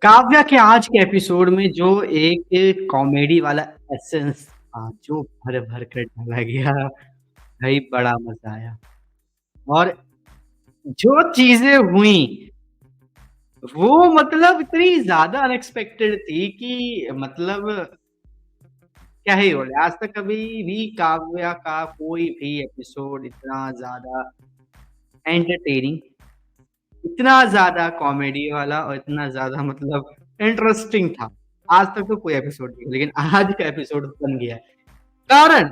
काव्या के आज के एपिसोड में जो एक कॉमेडी वाला एसेंस था, जो भर-भर कर डाला गया, भाई बड़ा मज़ा आया। और जो चीज़ें हुईं, वो मतलब इतनी ज़्यादा अनएक्सपेक्टेड थी कि मतलब क्या ही बोले, आज तक कभी भी काव्या का कोई भी एपिसोड इतना ज़्यादा एंटरटेनिंग, इतना ज़्यादा कॉमेडी वाला और इतना ज़्यादा मतलब इंटरेस्टिंग था। आज तक तो कोई एपिसोड नहीं, लेकिन आज का एपिसोड बन गया है। कारण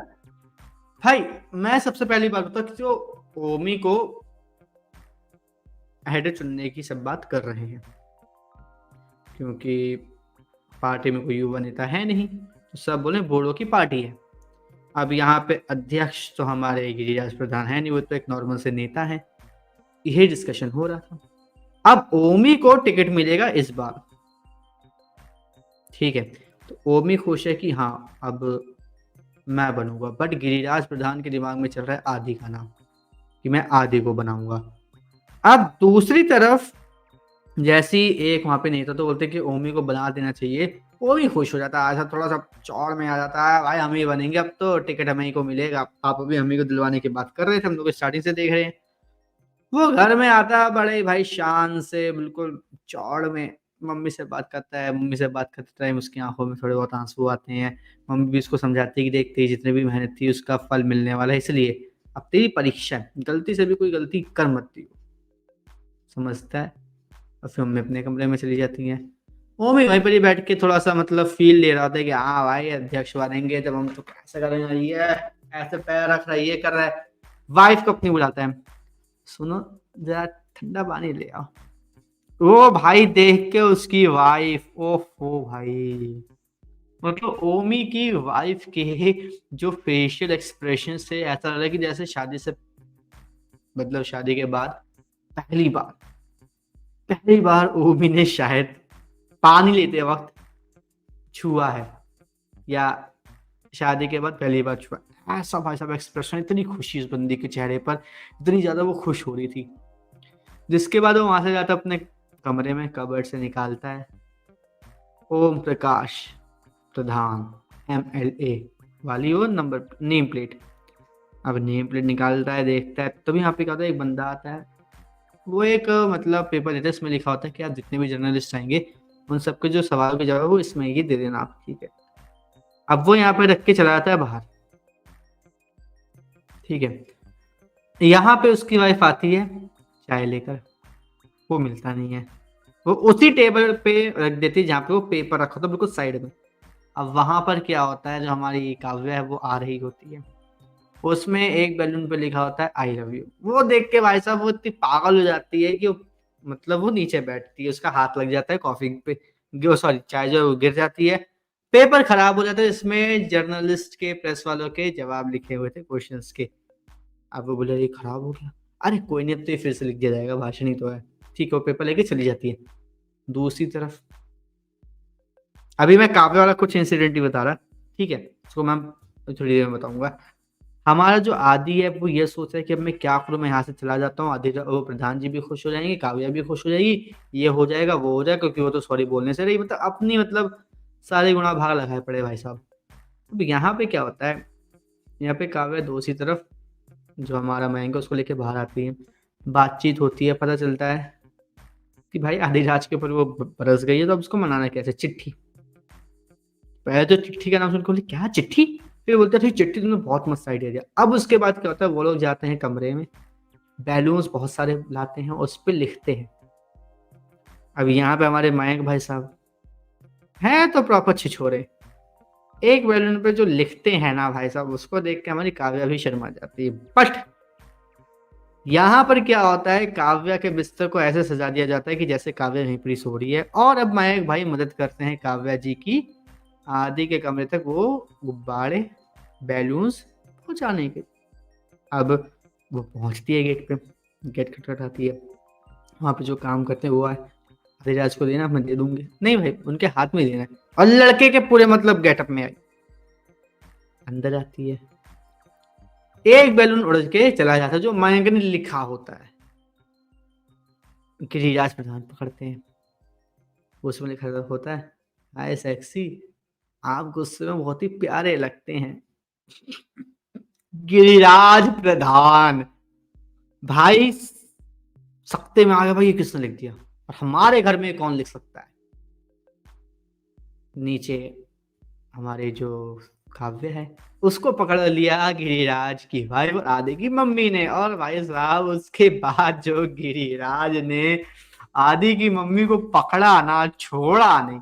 भाई मैं सबसे पहली बात बताऊँ कि जो ओमी को हेड चुनने की सब बात कर रहे हैं, क्योंकि पार्टी में कोई युवा नेता है नहीं, तो सब बोले बूढ़ों की पार्टी है। अब यहाँ पे अध्यक्ष तो हमारे गिरिराज प्रधान है नहीं, वो तो एक नॉर्मल से नेता है। यही डिस्कशन हो रहा था। अब ओमी को टिकट मिलेगा इस बार, ठीक है। तो ओमी खुश है कि हाँ, अब मैं बनूंगा, बट गिरिराज प्रधान के दिमाग में चल रहा है आदि का नाम, कि मैं आदि को बनाऊंगा। अब दूसरी तरफ जैसी एक वहां पे नेता तो बोलते कि ओमी को बना देना चाहिए, ओमी खुश हो जाता है, ऐसा थोड़ा सा चौड़ में आ जाता है, भाई हम ही बनेंगे, अब तो टिकट हमें ही को मिलेगा। आप अभी हम ही को दिलवाने की बात कर रहे थे, हम लोग स्टार्टिंग से देख रहे हैं। वो घर में आता है बड़े भाई शान से, बिल्कुल चौड़ में मम्मी से बात करता है। मम्मी से बात करते टाइम उसकी आंखों में थोड़े बहुत आंसू आते हैं। मम्मी भी उसको समझाती है कि देख, तेरी जितनी भी मेहनत थी उसका फल मिलने वाला है, इसलिए अब तेरी परीक्षा है, गलती से भी कोई गलती कर मत दियो। समझता है। और फिर मम्मी अपने कमरे में चली जाती हैं। वो भी वहीं पर ही बैठ के थोड़ा सा मतलब फील ले रहा था कि हाँ भाई, अध्यक्ष बनेंगे जब हम, तो कैसे करेंगे, ये ऐसे पैर रख रहा है, ये कर रहा है। वाइफ को अपनी बुलाता है, सुनो जरा ठंडा पानी ले आओ। वो भाई देख के उसकी वाइफ, ओफो भाई, मतलब ओमी की वाइफ के जो फेशियल एक्सप्रेशन से ऐसा लग रहा है कि जैसे शादी से, मतलब शादी के बाद पहली बार पहली बार ओमी ने शायद पानी लेते वक्त छुआ है, या शादी के बाद पहली बार छुआ। ऐसा भाई साहब एक्सप्रेशन, इतनी खुशी उस बंदी के चेहरे पर, इतनी ज्यादा वो खुश हो रही थी। जिसके बाद वो वहां से जाता अपने कमरे में, कबर्ड से निकालता है ओम प्रकाश प्रधान MLA वाली वो नंबर नेम प्लेट। अब नेम प्लेट निकालता है, देखता है, तभी यहाँ पे क्या होता है, एक बंदा आता है। वो एक मतलब पेपर देता है, इसमें लिखा होता है कि आप जितने भी जर्नलिस्ट आएंगे उन सबके जो सवाल के जवाब है वो इसमें ये दे देना आप, ठीक है। अब वो यहाँ पे रख के चला जाता है बाहर, ठीक है। यहाँ पे उसकी वाइफ आती है चाय लेकर, वो मिलता नहीं है। वो उसी टेबल पे रख देती है जहाँ पे वो पेपर रखा था, बिल्कुल साइड में। अब वहां पर क्या होता है, जो हमारी काव्या है वो आ रही होती है, उसमें एक बैलून पे लिखा होता है आई लव यू। वो देख के भाई साहब वो इतनी पागल हो जाती है कि मतलब वो नीचे बैठती है, उसका हाथ लग जाता है कॉफी पे, सॉरी चाय जो गिर जाती है। पेपर खराब हो जाता है, इसमें जर्नलिस्ट के, प्रेस वालों के जवाब लिखे हुए थे क्वेश्चंस के। अब वो बोले ये खराब हो गया, अरे कोई नहीं, अब तो ये फिर से लिख दिया जाएगा, भाषण ही तो है। ठीक है, वो पेपर लेके चली जाती है। दूसरी तरफ अभी मैं काव्य वाला कुछ इंसिडेंट ही बता रहा, ठीक है, उसको मैं थोड़ी देर में बताऊंगा। हमारा जो आदि है वो ये सोच रहा है कि अब मैं क्या करूं, मैं यहाँ से चला जाता हूँ, आदि वो प्रधान जी भी खुश हो जाएंगे, काव्या भी खुश हो जाएगी, ये हो जाएगा वो हो जाएगा, क्योंकि वो तो सॉरी बोलने से रही, मतलब अपनी मतलब सारे गुणा भाग लगाए पड़े भाई साहब। अब यहाँ पे क्या होता है, यहाँ पे काव्या दूसरी तरफ जो हमारा मयंक है उसको लेके बाहर आती है, बातचीत होती है, पता चलता है कि भाई आदि राज के ऊपर वो बरस गई है, तो अब उसको मनाना कैसे, चिट्ठी। पहले तो चिट्ठी का नाम सुनकर बोले क्या चिट्ठी, फिर बोलते थे चिट्ठी, तुमने बहुत मस्त आइडिया दिया। अब उसके बाद क्या होता है, वो लोग जाते हैं कमरे में, बैलून्स बहुत सारे लाते हैं और उस पर लिखते हैं। अब यहाँ पे हमारे मयंक भाई साहब हैं तो प्रॉपर छिछोरे, एक बैलून पे जो लिखते हैं ना भाई साहब, उसको देख के हमारी काव्या भी शर्मा जाती है। बट यहाँ पर क्या होता है, काव्या के बिस्तर को ऐसे सजा दिया जाता है कि जैसे काव्या वहीं पर सो रही है, और अब मयंक भाई मदद करते हैं काव्या जी की आदि के कमरे तक वो गुब्बारे बैलून्स पहुंचाने के। अब वो पहुंचती है गेट पे, गेट खटखटाती है, वहां पे जो काम करते हैं वो आए, धीराज को देना, मैं दे दूंगी, नहीं भाई उनके हाथ में देना है, और लड़के के पूरे मतलब गेटअप में आई, अंदर आती है, एक बैलून उड़ के चला जाता है जो मयंक ने लिखा होता है। गिरिराज प्रधान पकड़ते हैं, उसमें लिखा होता है, हाय सेक्सी, आप गुस्से में बहुत ही प्यारे लगते हैं। गिरिराज प्रधान भाई सकते में आ गया भाई, ये किसने लिख दिया और हमारे घर में कौन लिख सकता है। नीचे हमारे जो काव्य है उसको पकड़ लिया गिरिराज की भाई और आदि की मम्मी ने, और भाई साहब उसके बाद जो गिरिराज ने आदि की मम्मी को पकड़ा ना, छोड़ा नहीं,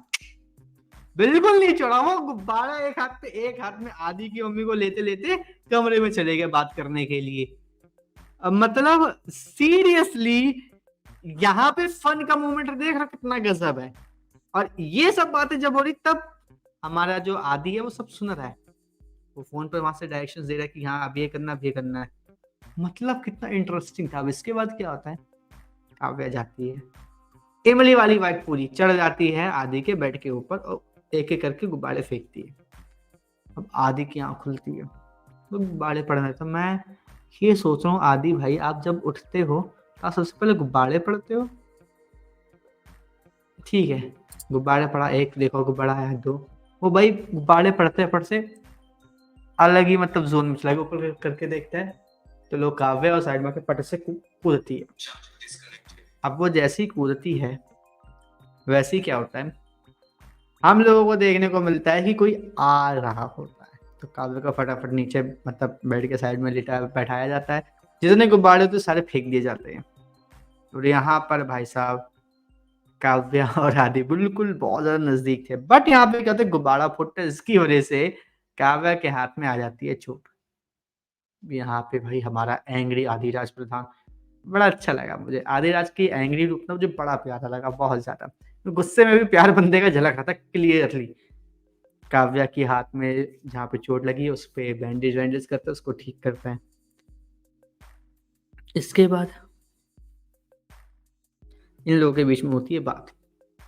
बिल्कुल नहीं छोड़ा। वो गुब्बारा एक हाथ में आदि की मम्मी को लेते लेते कमरे में चले गए बात करने के लिए। मतलब सीरियसली यहाँ पे फन का मोमेंट देख रहा कितना गजब है। और ये सब बातें जब हो रही तब हमारा जो आदि है वो सब सुन रहा है, वो फोन पर वहां से डायरेक्शंस दे रहा है कि हाँ अब ये करना, अब ये करना है। मतलब कितना इंटरेस्टिंग था। अब इसके बाद क्या होता है, काव्या जाती है, इमली वाली वाइफ पूरी चढ़ जाती है आदि के बेड के ऊपर और एक एक करके गुब्बारे फेंकती है। अब आदि की आंख खुलती है तो गुब्बारे पड़ने, तो मैं ये सोच रहा हूँ आदि भाई आप जब उठते हो तो आप सबसे पहले गुब्बारे पड़ते हो। ठीक है, गुब्बारे पड़ा, एक देखो गुब्बारा है, दो, वो भाई गुब्बारे पड़ते पड़ते अलग ही मतलब जोन में चला गया, ऊपर करके देखता है तो लोग काव्य और साइड में के पट से कूदती है। अब वो जैसी कूदती है वैसे ही क्या होता है, हम लोगों को देखने को मिलता है कि कोई आ रहा होता है, तो काव्य को फटाफट नीचे मतलब बेड के साइड में लिटा बैठाया जाता है, जितने गुब्बारे होते सारे फेंक दिए जाते हैं। और यहाँ पर भाई साहब काव्या और आदि बिल्कुल बहुत ज्यादा नजदीक थे, बट यहाँ पे क्या होता है, गुब्बारा फुटता है, इसकी वजह से काव्या के हाथ में आ जाती है चोट। यहाँ पे भाई हमारा एंग्री आदिराज प्रधान, बड़ा अच्छा लगा मुझे आदिराज की एंग्री रूप ना, मुझे बड़ा प्यारा लगा बहुत ज्यादा। गुस्से में भी प्यार बंदे का झलक रहा था क्लियरली। काव्या की हाथ में जहाँ पे चोट लगी है उस पे बैंडेज वैंडेज करते हैं, उसको ठीक करते हैं। इसके बाद इन लोगों के बीच में होती है बात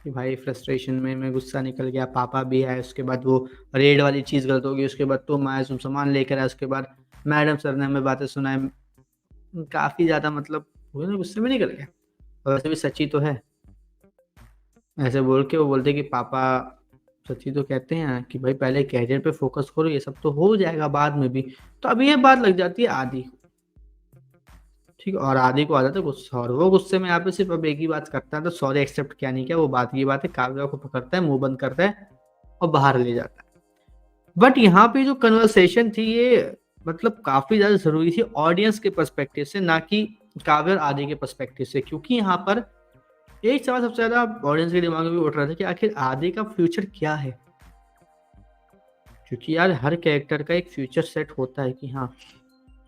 कि भाई फ्रस्ट्रेशन में मैं गुस्सा निकल गया, पापा भी है, उसके बाद वो रेड वाली चीज़ गलत होगी, उसके बाद तुम आए, तुम सामान लेकर आए, उसके बाद मैडम सर ने हमें बातें सुनाए, काफ़ी ज़्यादा मतलब वो ना गुस्से में निकल गया। और वैसे भी सच्ची तो है, ऐसे बोल के वो बोलते कि पापा सच्ची तो कहते हैं कि भाई पहले कैरियर पे फोकस करो, ये सब तो हो जाएगा बाद में भी। तो अब ये बात लग जाती है आदि को, ठीक है, और आदि को आ जाता है गुस्सा, और वो गुस्से में यहाँ पे सिर्फ अब एक ही बात करता है, तो सॉरी एक्सेप्ट क्या नहीं किया वो बात की बात है, काव्या को पकड़ता है, मुंह बंद करता है और बाहर ले जाता है। बट यहाँ पे जो कन्वर्सेशन थी ये मतलब काफी ज्यादा जरूरी थी ऑडियंस के पर्सपेक्टिव से, ना कि काव्य और आदि के पर्सपेक्टिव से, क्योंकि यहाँ पर एक सवाल सबसे ज्यादा ऑडियंस के दिमाग में भी उठ रहा था कि आखिर आदि का फ्यूचर क्या है। क्योंकि यार हर कैरेक्टर का एक फ्यूचर सेट होता है कि हाँ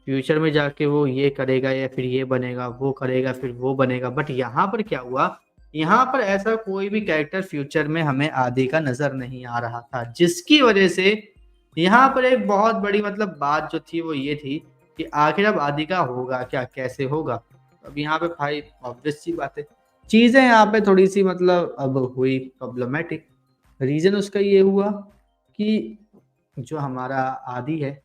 फ्यूचर में जाके वो ये करेगा या फिर ये बनेगा, वो करेगा फिर वो बनेगा। बट यहाँ पर क्या हुआ, यहाँ पर ऐसा कोई भी कैरेक्टर फ्यूचर में हमें आदि का नजर नहीं आ रहा था, जिसकी वजह से यहाँ पर एक बहुत बड़ी मतलब बात जो थी वो ये थी कि आखिर अब आदि का होगा क्या, कैसे होगा। अब यहाँ पे भाई ऑब्वियस सी बात है, चीजें यहाँ पे थोड़ी सी मतलब अब हुई प्रॉब्लमेटिक। रीजन उसका ये हुआ कि जो हमारा आदि है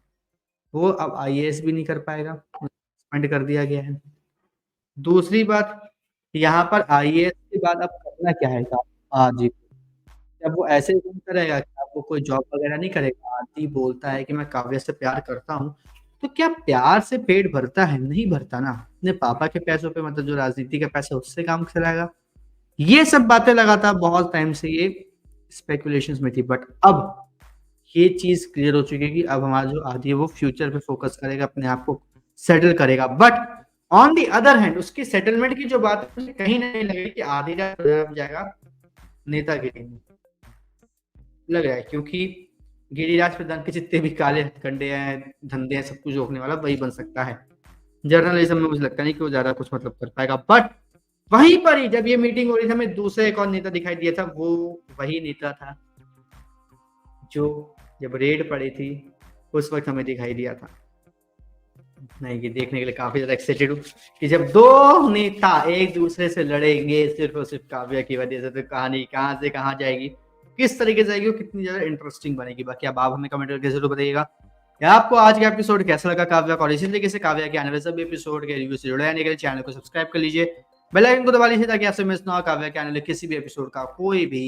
वो अब आईएएस भी नहीं कर पाएगा, सस्पेंड कर दिया गया है। दूसरी बात, यहाँ पर आईएएस के बाद अब करना क्या है जी, जब वो ऐसे ही घूमता रहेगा, क्या वो कोई जॉब वगैरह नहीं करेगा। आदि बोलता है कि मैं काव्या से प्यार करता हूँ, तो क्या प्यार से पेट भरता है? नहीं भरता ना, अपने पापा के पैसों पे मतलब जो राजनीति का पैसा उससे काम चलाएगा। ये सब बातें लगातार बहुत टाइम से ये स्पेकुलेशंस में थी, बट अब ये चीज क्लियर हो चुकी है कि अब हमारा जो आदि है वो फ्यूचर पे फोकस करेगा, अपने आप को सेटल करेगा। But on the other hand उसकी सेटलमेंट की जो बात है कहीं नहीं लगे कि आदि का जाएगा नेतागिरी में, लग रहा है, क्योंकि गिरिराज प्रधान के जितने भी काले हथकंडे हैं, धंधे हैं, सब कुछ रोकने वाला वही बन सकता है। जर्नलिज्म में मुझे लगता नहीं कि वो ज्यादा कुछ मतलब कर पाएगा। बट वहीं पर ही जब ये मीटिंग हो रही थी हमें दूसरा एक और नेता दिखाई दिया था, वो वही नेता था जो जब रेड पड़ी थी उस वक्त हमें दिखाई दिया था। नहीं, ये देखने के लिए काफी ज्यादा एक्साइटेड हूँ कि जब दो नेता एक दूसरे से लड़ेंगे सिर्फ और सिर्फ काव्या की वजह से, तो कहानी कहाँ से कहाँ जाएगी, किस तरीके से जाएगी, कितनी ज्यादा इंटरेस्टिंग बनेगी। बाकी अब आप हमें कमेंट करके जरूर बताइएगा या आपको आज का एपिसोड कैसा लगा काव्या का, और इसी तरीके से काव्या के आने वाले सब एपिसोड के रिव्यू से जुड़े रहने के लिए चैनल को सब्सक्राइब कर लीजिए। बेल आइकन को दबा लीजिए ताकि आपसे मिस ना हो काव्या के आने वाले किसी भी एपिसोड का कोई भी